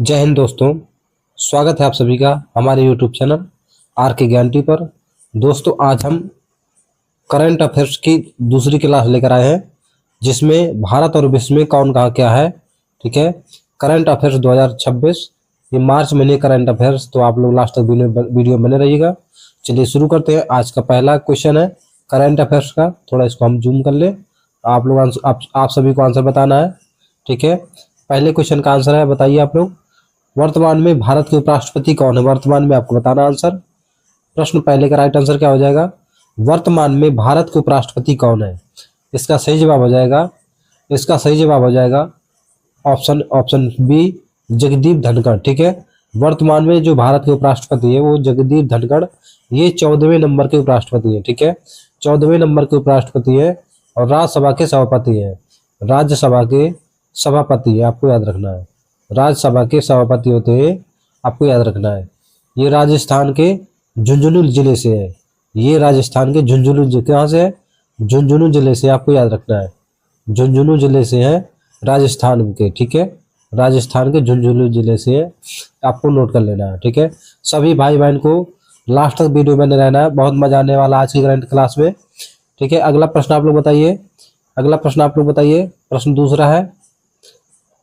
जय हिंद दोस्तों। स्वागत है आप सभी का हमारे YouTube चैनल आर के ज्ञान टी पर। दोस्तों आज हम करंट अफेयर्स की दूसरी क्लास लेकर आए हैं जिसमें भारत और विश्व में कौन कहाँ क्या है। ठीक है, करंट अफेयर्स 2026 ये मार्च महीने करंट अफेयर्स। तो आप लोग लास्ट तक वीडियो बने रहिएगा। चलिए शुरू करते हैं। आज का पहला क्वेश्चन है करंट अफेयर्स का। थोड़ा इसको हम जूम कर ले। आप लोग आप सभी को आंसर बताना है। ठीक है, पहले क्वेश्चन का आंसर है, बताइए आप लोग, वर्तमान में भारत के उपराष्ट्रपति कौन है? वर्तमान में आपको बताना आंसर। प्रश्न पहले का राइट आंसर क्या हो जाएगा? वर्तमान में भारत के उपराष्ट्रपति कौन है? इसका सही जवाब हो जाएगा, इसका सही जवाब हो जाएगा ऑप्शन बी, जगदीप धनखड़। ठीक है, वर्तमान में जो भारत के उपराष्ट्रपति है वो जगदीप धनखड़, ये 14वें नंबर के उपराष्ट्रपति है। ठीक है, 14वें नंबर के उपराष्ट्रपति है और राज्यसभा के सभापति है। राज्यसभा के सभापति है, आपको याद रखना है। राज्यसभा के सभापति होते हैं, आपको याद रखना है। ये राजस्थान के झुंझुनू जिले से है। ये राजस्थान के झुंझुनू कहाँ से है? झुंझुनू जिले से, आपको याद रखना है। झुंझुनू जिले से है राजस्थान के। ठीक है, राजस्थान के झुंझुनू जिले से है, आपको नोट कर लेना है। ठीक है, सभी भाई बहन को लास्ट तक वीडियो में रहना है, बहुत मजा आने वाला आज की करंट क्लास में। ठीक है, अगला प्रश्न आप लोग बताइए। अगला प्रश्न आप लोग बताइए। प्रश्न दूसरा है,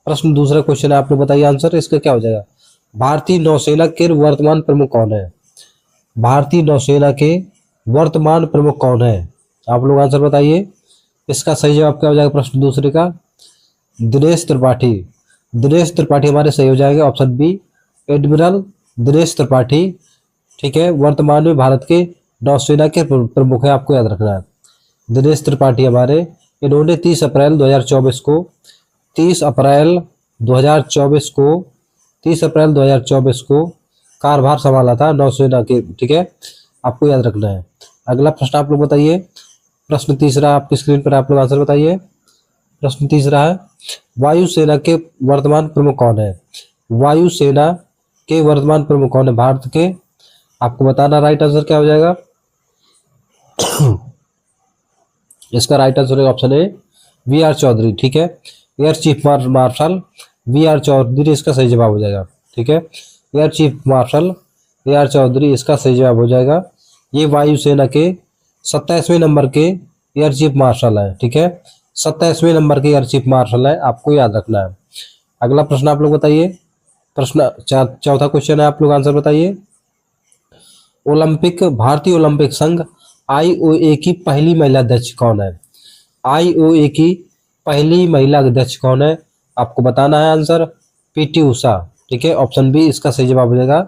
प्रश्न दूसरा क्वेश्चन है, आप लोग बताइए आंसर। इसका क्या हो जाएगा? भारतीय नौसेना के वर्तमान प्रमुख कौन है? भारतीय नौसेना के वर्तमान प्रमुख कौन है? आप लोग आंसर बताइए। इसका सही जवाब क्या हो जाएगा प्रश्न दूसरे का? दिनेश त्रिपाठी। दिनेश त्रिपाठी हमारे सही हो जाएगा, option B, admiral Dinesh Tripathi. ठीक है, वर्तमान में भारत के नौसेना के प्रमुख है, आपको याद रखना है। दिनेश त्रिपाठी हमारे, इन्होंने 30 अप्रैल 2024 को 30 अप्रैल 2024 को 30 अप्रैल 2024 को कार्यभार संभाला था नौसेना के। ठीक है, आपको याद रखना है। अगला प्रश्न आप लोग बताइए। प्रश्न तीसरा आपकी स्क्रीन पर, आप लोग आंसर बताइए। प्रश्न तीसरा है, वायुसेना के वर्तमान प्रमुख कौन है? वायुसेना के वर्तमान प्रमुख कौन है भारत के? आपको बताना राइट आंसर क्या हो जाएगा। इसका राइट आंसर ऑप्शन है वी आर चौधरी। ठीक है, air chief marshal V R Chaudhary इसका सही जवाब हो जाएगा। ठीक है, air chief marshal A R Chaudhary इसका सही जवाब हो जाएगा। ये वायुसेना के 27वें नंबर के एयर चीफ मार्शल है। ठीक है, 27वें नंबर के एयर चीफ मार्शल है, आपको याद रखना है। अगला प्रश्न आप लोग बताइए। प्रश्न चौथा क्वेश्चन है, आप लोग आंसर बताइए। भारतीय ओलंपिक संघ IOA की पहली महिला अध्यक्ष कौन है? IOA की पहली महिला अध्यक्ष कौन है? आपको बताना है आंसर। पीटी उषा। ठीक है, ऑप्शन बी इसका सही जवाब हो जाएगा।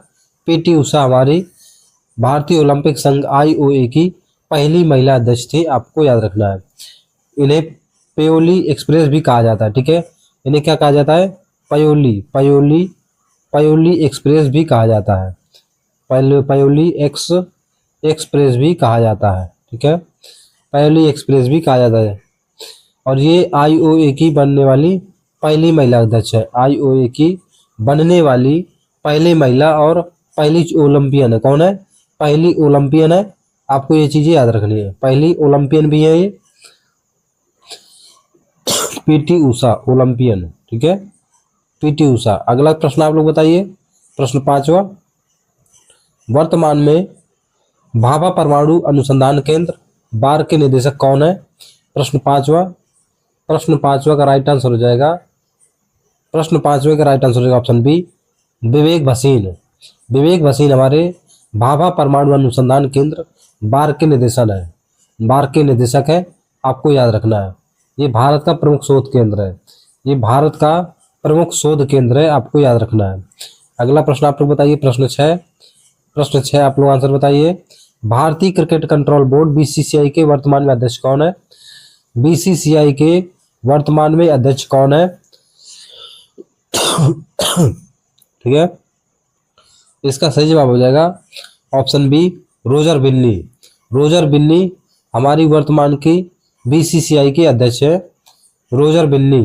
पीटी उषा हमारी भारतीय ओलंपिक संघ IOA की पहली महिला अध्यक्ष थी, आपको याद रखना है। इन्हें पयोली एक्सप्रेस भी कहा जाता है। ठीक है, इन्हें क्या कहा जाता है? पयोली पयोली पयोली एक्सप्रेस भी कहा जाता है। पयोली एक्सप्रेस भी कहा जाता है। ठीक है, पयोली एक्सप्रेस भी कहा जाता है। और ये IOA की बनने वाली पहली महिला अध्यक्ष है। IOA की बनने वाली पहली महिला और पहली ओलंपियन है। कौन है? पहली ओलंपियन है, आपको ये चीजें याद रखनी है। पहली ओलंपियन भी है ये, पीटी उषा ओलंपियन। ठीक है, पीटी उषा। अगला प्रश्न आप लोग बताइए। प्रश्न पांचवा, वर्तमान में भाभा परमाणु अनुसंधान केंद्र बार के निदेशक कौन है? प्रश्न पांचवा का राइट आंसर हो जाएगा, प्रश्न पांचवे का राइट आंसर हो जाएगा ऑप्शन बी, विवेक भसीन। विवेक भसीन हमारे भाभा परमाणु अनुसंधान केंद्र बार के निदेशक है। बार के निदेशक है, आपको याद रखना है। ये भारत का प्रमुख शोध केंद्र है। ये भारत का प्रमुख शोध केंद्र है, आपको याद रखना है। अगला प्रश्न आप लोग बताइए। प्रश्न 6 आप लोग आंसर बताइए। भारतीय क्रिकेट कंट्रोल बोर्ड BCCI के वर्तमान में अध्यक्ष कौन है? BCCI के वर्तमान में अध्यक्ष कौन है? ठीक है, इसका सही जवाब हो जाएगा ऑप्शन बी, रोजर बिन्नी। रोजर बिन्नी हमारी वर्तमान की BCCI के अध्यक्ष है। रोजर बिन्नी,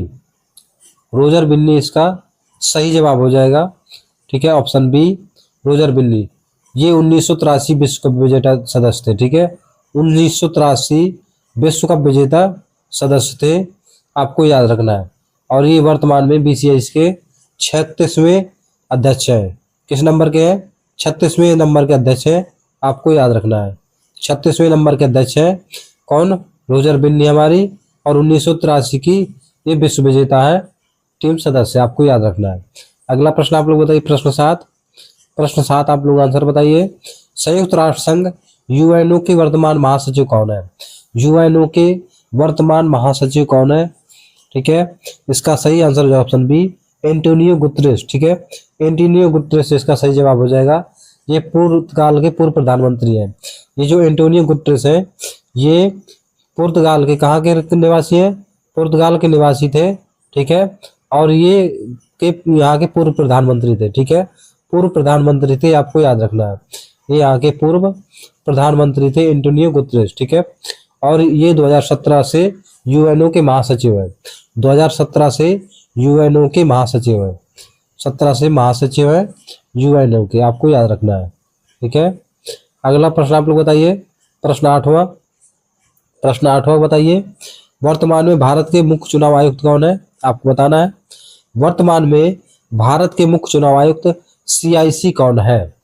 रोजर बिन्नी इसका सही जवाब हो जाएगा। ठीक है, ऑप्शन बी, रोजर बिन्नी। ये 1983 विश्व कप विजेता सदस्य थे। ठीक है, 1983 विश्व कप विजेता सदस्य थे, आपको याद रखना है। और ये वर्तमान में BCCI के 36वें अध्यक्ष हैं। किस नंबर के हैं? 36वें नंबर के अध्यक्ष हैं, आपको याद रखना है। 36वें नंबर के अध्यक्ष हैं कौन? रोजर बिन्नी हमारी, और 1983 की ये विश्व विजेता है टीम सदस्य, आपको याद रखना है। अगला प्रश्न आप लोग बताइए, प्रश्न 7। प्रश्न 7 आप लोग आंसर बताइए। संयुक्त राष्ट्र संघ यूएनओ के वर्तमान महासचिव कौन है? यूएनओ के वर्तमान महासचिव कौन है? ठीक है, इसका सही आंसर है ऑप्शन बी, एंटोनियो गुतरेस। ठीक है, एंटोनियो गुतरेस इसका सही जवाब हो जाएगा। ये पुर्तगाल के पूर्व प्रधानमंत्री हैं। ये जो एंटोनियो गुतरेस हैं, ये पुर्तगाल के कहाँ के निवासी हैं? पुर्तगाल के निवासी थे। ठीक है, और ये यहाँ के पूर्व प्रधानमंत्री थे। ठीक है, पूर्व प्रधानमंत्री थे, आपको याद रखना है। ये यहाँ के पूर्व प्रधानमंत्री थे एंटोनियो गुतरेस। ठीक है, और ये 2017 से यूएनओ के महासचिव है। 2017 से यूएनओ के महासचिव है। 17 से महासचिव है यूएनओ के, आपको याद रखना है। ठीक है, अगला प्रश्न आप लोग बताइए, प्रश्न 8वां। प्रश्न 8वां बताइए, वर्तमान में भारत के मुख्य चुनाव आयुक्त कौन है? आपको बताना है। वर्तमान में भारत के मुख्य चुनाव आयुक्त सीआईसी कौन है?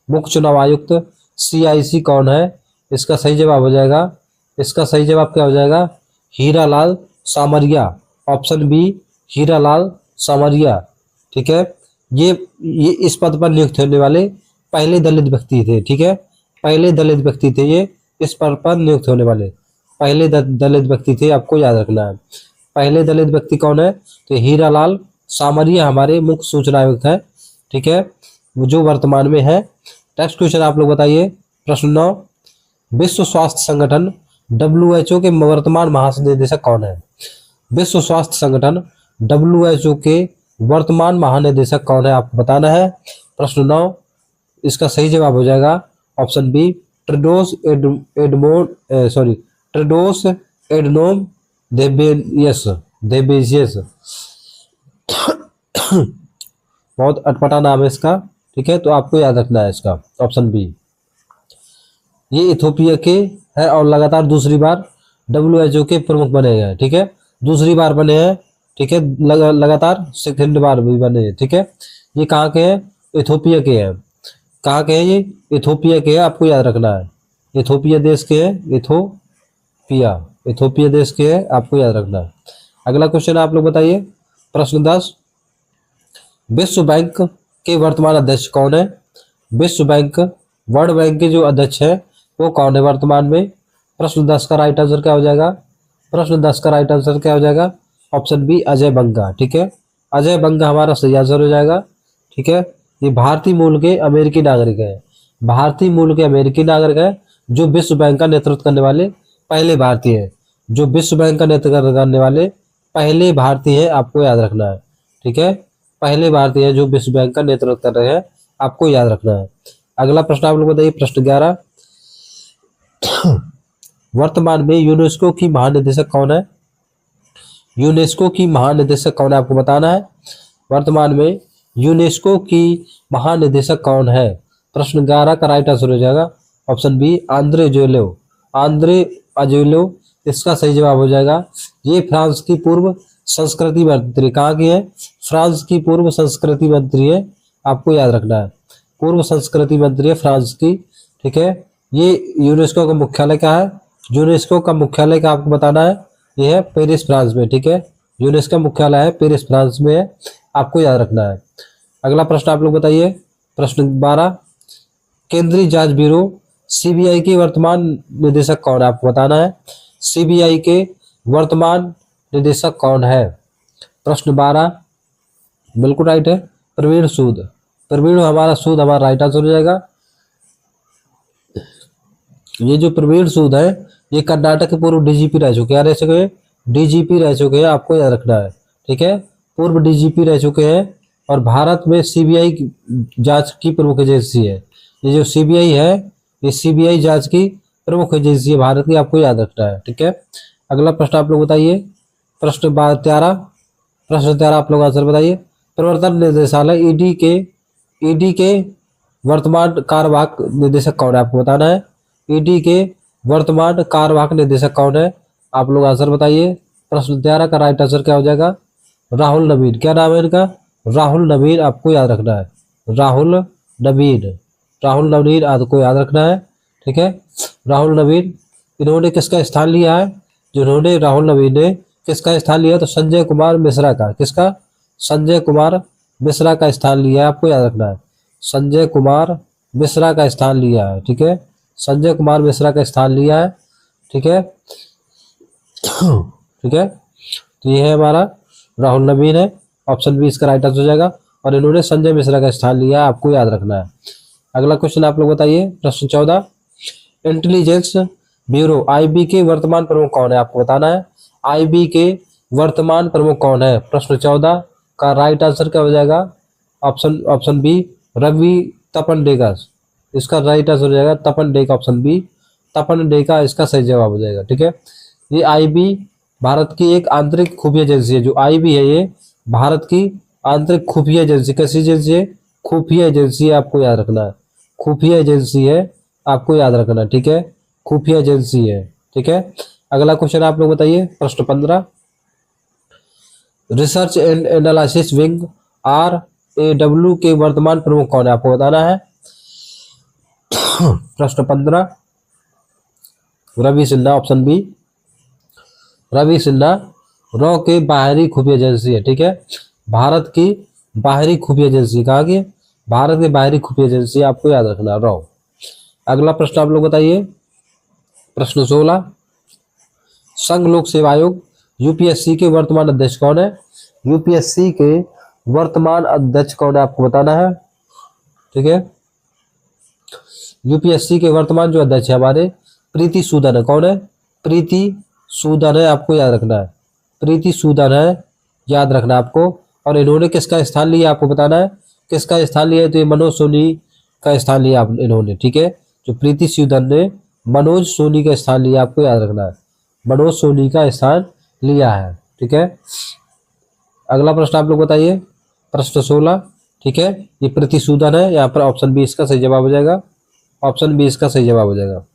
मुख्य चुनाव आयुक्त सीआईसी कौन है? इसका सही जवाब हो जाएगा, इसका सही जवाब क्या हो जाएगा? Hiralal Samariya, option B, Hiralal Samariya. ठीक है, ये इस पद पर नियुक्त होने वाले पहले दलित व्यक्ति थे। ठीक है, पहले दलित व्यक्ति थे ये, इस पद पर नियुक्त होने वाले पहले दलित व्यक्ति थे, आपको याद रखना है। पहले दलित व्यक्ति कौन है? तो हीरालाल सामरिया हमारे मुख्य सूचना आयुक्त है। ठीक है, जो वर्तमान में है। नेक्स्ट क्वेश्चन आप लोग बताइए, प्रश्न 9। विश्व स्वास्थ्य संगठन WHO के वर्तमान महानिदेशक कौन है? विश्व स्वास्थ्य संगठन WHO के वर्तमान महानिदेशक कौन है? आपको बताना है। प्रश्न 9, इसका सही जवाब हो जाएगा option B, Tedros Adhanom Ghebreyesus. बहुत अटपटा नाम है इसका। ठीक है, तो आपको याद रखना है इसका ऑप्शन बी। ये इथोपिया के हैं और लगातार दूसरी बार WHO के प्रमुख बने हैं। ठीक है, दूसरी बार बने हैं। ठीक है, लगातार सेकंड बार भी बने हैं। ठीक है, ये कहाँ के हैं? इथोपिया के हैं। कहाँ के हैं ये? इथोपिया के हैं, आपको याद रखना है। इथोपिया देश के हैं, इथोपिया देश के हैं, आपको याद रखना है। अगला क्वेश्चन आप लोग बताइए, प्रश्न 10। विश्व बैंक के वर्तमान अध्यक्ष कौन है? विश्व बैंक, वर्ल्ड बैंक के जो अध्यक्ष है वो कौन है वर्तमान में? प्रश्न 10 का राइट आंसर क्या हो जाएगा? प्रश्न 10 का राइट आंसर क्या हो जाएगा? ऑप्शन बी, अजय बंगा। ठीक है, अजय बंगा हमारा सही आंसर हो जाएगा। ठीक है, ये भारतीय मूल के अमेरिकी नागरिक है। भारतीय मूल के अमेरिकी नागरिक है, जो विश्व बैंक का नेतृत्व करने वाले पहले भारतीय है। जो विश्व बैंक का नेतृत्व करने वाले पहले भारतीय है, आपको याद रखना है। ठीक है, पहले भारतीय है जो विश्व बैंक का नेतृत्व कर रहे हैं, आपको याद रखना है। अगला प्रश्न आप लोग बताइए, प्रश्न 11। वर्तमान में यूनेस्को की महानिदेशक कौन है? यूनेस्को की महानिदेशक कौन है, आपको बताना है। वर्तमान में यूनेस्को की महानिदेशक कौन है? प्रश्न 11 का राइट आंसर हो जाएगा ऑप्शन बी, आंद्रे अजोले। इसका सही जवाब हो जाएगा। ये फ्रांस की पूर्व संस्कृति मंत्री, कहाँ की है? फ्रांस की पूर्व संस्कृति मंत्री है, आपको याद रखना है। पूर्व संस्कृति मंत्री है फ्रांस की। ठीक है, ये यूनेस्को का मुख्यालय क्या है? यूनेस्को का मुख्यालय का आपको बताना है, ये है पेरिस, फ्रांस में। ठीक है, यूनेस्को का मुख्यालय है पेरिस, फ्रांस में है, आपको याद रखना है। अगला प्रश्न आप लोग बताइए, प्रश्न 12। केंद्रीय जांच ब्यूरो CBI के वर्तमान निदेशक कौन है? आपको बताना है। CBI के वर्तमान निदेशक कौन है? प्रश्न 12 बिल्कुल राइट है, प्रवीण सूद। प्रवीण हमारा राइट आंसर हो जाएगा। ये जो प्रवीण सूद है, ये कर्नाटक के पूर्व DGP रह चुके हैं। DGP रह चुके हैं, आपको याद रखना है। ठीक है, पूर्व DGP रह चुके हैं, और भारत में CBI जांच की प्रमुख एजेंसी है। ये जो CBI है, ये CBI जांच की प्रमुख एजेंसी है भारत की, आपको याद रखना है। ठीक है, अगला प्रश्न आप लोग बताइए, प्रश्न 13। प्रश्न 13 आप लोग आंसर बताइए। प्रवर्तन निदेशालय ED के वर्तमान कार्यवाहक निदेशक कौन है? आपको बताना है। ED के वर्तमान कार्यवाहक निदेशक कौन है? आप लोग आंसर बताइए। प्रश्न 13 का राइट आंसर क्या हो जाएगा? राहुल नवीन। क्या नाम है इनका? राहुल नवीन, आपको याद रखना है। राहुल नवीन। राहुल नवीन आपको याद रखना है, ठीक है। राहुल नवीन इन्होंने किसका स्थान लिया है, जिन्होंने राहुल नवीन ने किसका स्थान लिया, तो संजय कुमार मिश्रा का। किसका? संजय कुमार मिश्रा का स्थान लिया है, आपको याद रखना है। संजय कुमार मिश्रा का स्थान लिया है, ठीक है। संजय कुमार मिश्रा का स्थान लिया है, ठीक है। ठीक है, तो ये है हमारा राहुल नवीन है, ऑप्शन बी इसका राइट आंसर हो जाएगा। और इन्होंने संजय मिश्रा का स्थान लिया है, आपको याद रखना है। अगला क्वेश्चन आप लोग बताइए, प्रश्न 14, इंटेलिजेंस ब्यूरो आईबी के वर्तमान प्रमुख कौन है, आपको बताना है। आईबी के वर्तमान प्रमुख कौन है, प्रश्न 14 का राइट आंसर क्या हो जाएगा, ऑप्शन बी रवि तपनडेगा। इसका राइट आंसर हो जाएगा तपनडेगा, ऑप्शन बी तपनडेगा इसका सही जवाब हो जाएगा, ठीक है। ये आईबी भारत की एक आंतरिक खुफिया एजेंसी है। जो आईबी है ये भारत की आंतरिक खुफिया एजेंसी, कैसी एजेंसी है, खुफिया एजेंसी है, आपको याद रखना है। खुफिया एजेंसी है, आपको याद रखना है, ठीक है। खुफिया एजेंसी है, ठीक है। अगला क्वेश्चन आप लोग बताइए, प्रश्न 15, research and analysis wing RAW के वर्तमान प्रमुख कौन है, आपको बताना है। प्रश्न 15 रवि सिन्हा, ऑप्शन बी रवि सिन्हा रॉ के बाहरी खुफिया एजेंसी है, ठीक है। भारत की बाहरी खुफिया एजेंसी, कहाँ की, भारत की बाहरी खुफिया एजेंसी, आपको याद रखना है रॉ। अगला प्रश्न आप लोग बताइए, प्रश्न 16, संघ लोक सेवा आयोग यूपीएससी के वर्तमान अध्यक्ष कौन है। यूपीएससी के वर्तमान अध्यक्ष कौन है, आपको बताना है, ठीक है। यूपीएससी के वर्तमान जो अध्यक्ष है हमारे प्रीति सूदन है। कौन है, प्रीति सूदन है, आपको याद रखना है। प्रीति सूदन है, याद रखना आपको। और इन्होंने किसका स्थान लिया, आपको बताना है किसका स्थान लिया है, तो ये मनोज सोनी का स्थान लिया इन्होंने, ठीक है। जो प्रीति सूदन ने मनोज सोनी का स्थान लिया, आपको याद रखना है, मनोज सोनी का स्थान लिया है, ठीक है। अगला प्रश्न आप लोग बताइए, प्रश्न 16, ठीक है। ये प्रीति सूदन है, यहाँ पर ऑप्शन बी इसका सही जवाब हो जाएगा, ऑप्शन बी इसका सही जवाब हो जाएगा।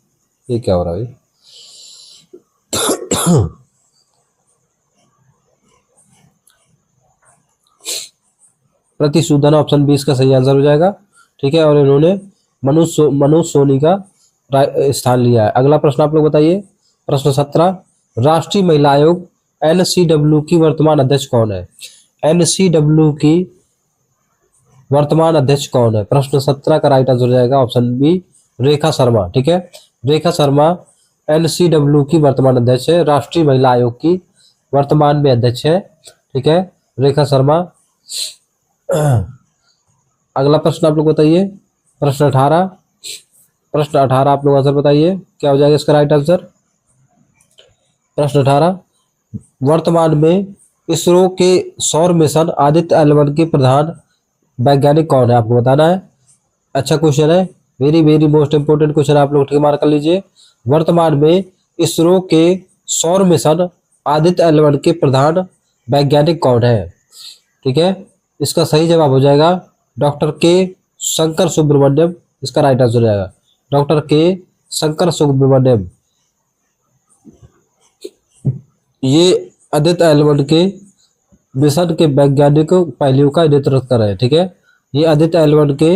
ये क्या हो रहा है, प्रीति सूदन ऑप्शन बी इसका सही आंसर हो जाएगा, ठीक है। और इन्होंने मनोज सोनी का स्थान लिया है। अगला प्रश्न आप लोग बताइए, प्रश्न 17, राष्ट्रीय महिला आयोग NCW की वर्तमान अध्यक्ष कौन है। NCW की वर्तमान अध्यक्ष कौन है, प्रश्न 17 का राइट आंसर हो जाएगा, ऑप्शन बी रेखा शर्मा, ठीक है। रेखा शर्मा NCW की वर्तमान अध्यक्ष है, राष्ट्रीय महिला आयोग की वर्तमान में अध्यक्ष है, ठीक है, रेखा शर्मा। अगला प्रश्न आप लोग बताइए, प्रश्न 18, प्रश्न 18 आप लोग आंसर बताइए, क्या हो जाएगा इसका राइट आंसर। प्रश्न 18, वर्तमान में इसरो के सौर मिशन आदित्य L1 के प्रधान वैज्ञानिक कौन है, आपको बताना है। अच्छा क्वेश्चन है, very very most important question, आप लोग ठीक मार्क कर लीजिए। वर्तमान में इसरो के सौर मिशन आदित्य L1 के प्रधान वैज्ञानिक कौन है, ठीक है। इसका सही जवाब हो जाएगा डॉक्टर के शंकर सुब्रमण्यम, इसका राइट आंसर हो जाएगा डॉक्टर के शंकर सुब्रमण्यम। ये आदित्य L1 के मिशन के वैज्ञानिक पहलुओं का नेतृत्व कर रहे हैं, ठीक है। ये आदित्य L1 के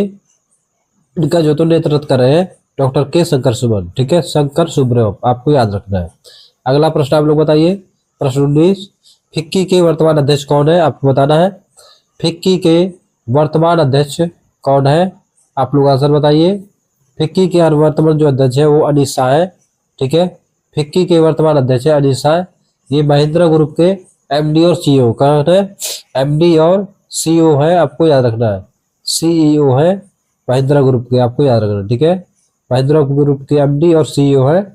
इनका जो तो नेतृत्व कर रहे हैं डॉक्टर के शंकर सुब्रमण्यम, ठीक है, शंकर सुब्रमण्यम, आपको याद रखना है। अगला प्रश्न आप लोग बताइए, प्रश्न 19, फिक्की के वर्तमान अध्यक्ष कौन है, आपको बताना है। फिक्की के वर्तमान अध्यक्ष कौन है, आप लोग आंसर बताइए। फिक्की के वर्तमान जो अध्यक्ष है वो अनीश शाह है, ठीक है। फिक्की के वर्तमान अध्यक्ष है अनीश शाह। ये महिंद्रा ग्रुप के MD और CEO कौन है, MD और CEO है, आपको याद रखना है। CEO है महिंद्रा ग्रुप के, आपको याद रखना है, ठीक है। महिंद्रा ग्रुप के MD और CEO है,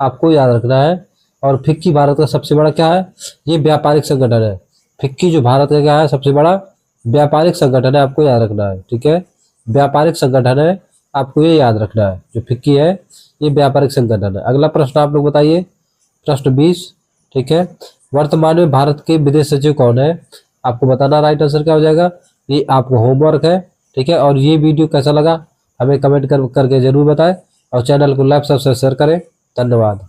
आपको याद रखना है। और फिक्की भारत का सबसे बड़ा क्या है, ये व्यापारिक संगठन है। फिक्की जो भारत का क्या है, सबसे बड़ा व्यापारिक संगठन है, आपको याद रखना है, ठीक है। व्यापारिक संगठन है, आपको ये याद रखना है, जो फिक्की है ये व्यापारिक संगठन है। अगला प्रश्न आप लोग बताइए, प्रश्न 20, ठीक है। वर्तमान में भारत के विदेश सचिव कौन है, आपको बताना, राइट आंसर क्या हो जाएगा। ये आपको होमवर्क है, ठीक है। और ये वीडियो कैसा लगा हमें कमेंट करके जरूर बताएं, और चैनल को लाइक सब्सक्राइब शेयर करें। धन्यवाद।